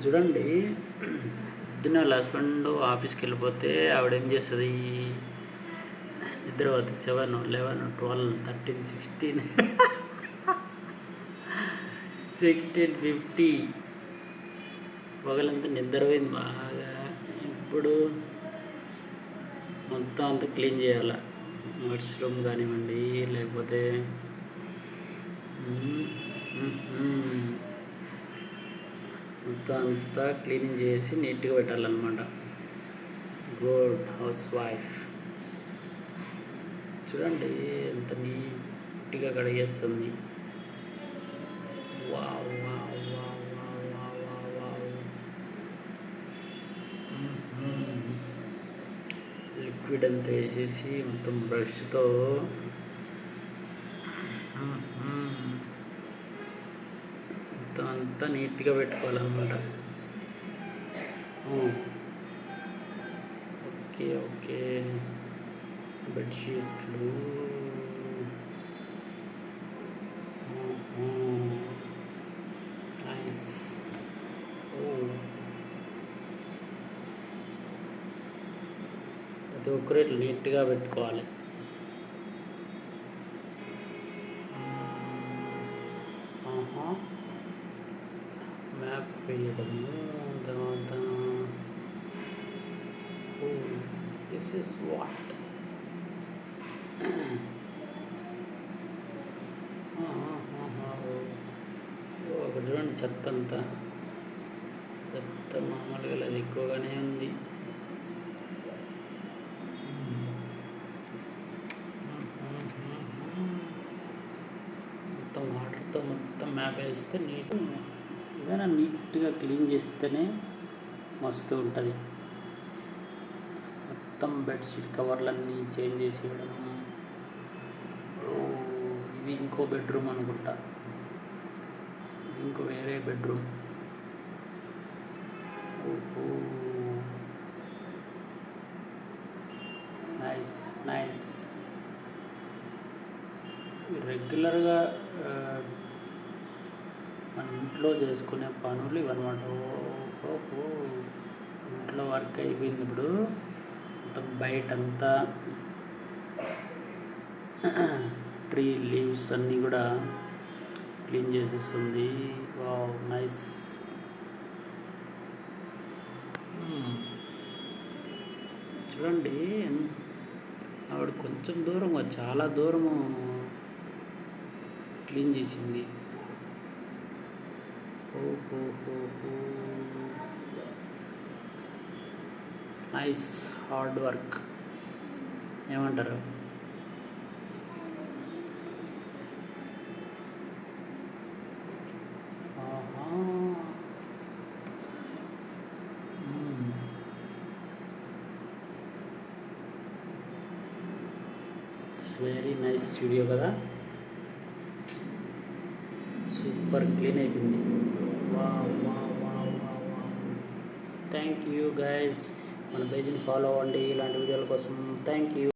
చూడండి, పొద్దున్న వాళ్ళ హస్బెండ్ ఆఫీస్కి వెళ్ళిపోతే ఆవిడేం చేస్తుంది, నిద్ర పోతుంది. 7, 11, 12, 13, 16, 16:50 పగలంతా నిద్రపోయింది బాగా. ఇప్పుడు మొత్తం అంతా క్లీన్ చేయాలి, వాష్రూమ్ కానివ్వండి, లేకపోతే మొత్తం అంతా క్లీనింగ్ చేసి నీట్గా పెట్టాలన్నమాట. Good housewife. చూడండి ఎంత నీట్గా కడిగేస్తుంది. Wow wow wow wow wow wow wow. Liquid అంతా వేసేసి మొత్తం బ్రష్తో మొత్తం అంతా నీట్గా పెట్టుకోవాలన్నమాట. Okay okay. బెడ్షీట్లు నైస్. ప్రతి ఒక్కరు ఇట్లా నీట్గా పెట్టుకోవాలి. మ్యాప్ వేయడము, తర్వాత దిస్ ఇస్ వాట్ అక్కడ చూడండి, చెత్త అంతా, చెత్త మామూలుగా లేదు, ఎక్కువగానే ఉంది. మొత్తం వాటర్తో మొత్తం మ్యాప్ వేస్తే ఏదైనా నీట్గా క్లీన్ చేస్తేనే మస్తు ఉంటుంది. మొత్తం బెడ్షీట్ కవర్లన్నీ చేంజ్ చేసేయడం. ఇది ఇంకో బెడ్రూమ్ అనుకుంటా, ఇంకో వేరే బెడ్రూమ్. Nice nice. రెగ్యులర్గా మన ఇంట్లో చేసుకునే పనులు ఇవన్నమాట. ఇంట్లో వర్క్ అయిపోయింది. ఇప్పుడు మొత్తం బయటంతా ట్రీ లీవ్స్ అన్నీ కూడా క్లీన్ చేసేస్తుంది. Wow nice. చూడండి, ఆవిడ కొంచెం దూరం, చాలా దూరము క్లీన్ చేసింది. Nice hard work. ఏమంటారు? వెరీ నైస్ వీడియో కదా, సూపర్ క్లీన్ అయిపోయింది. Thank you guys. మన పేజ్ని ఫాలో అవ్వండి ఇలాంటి వీడియోల కోసం. Thank you.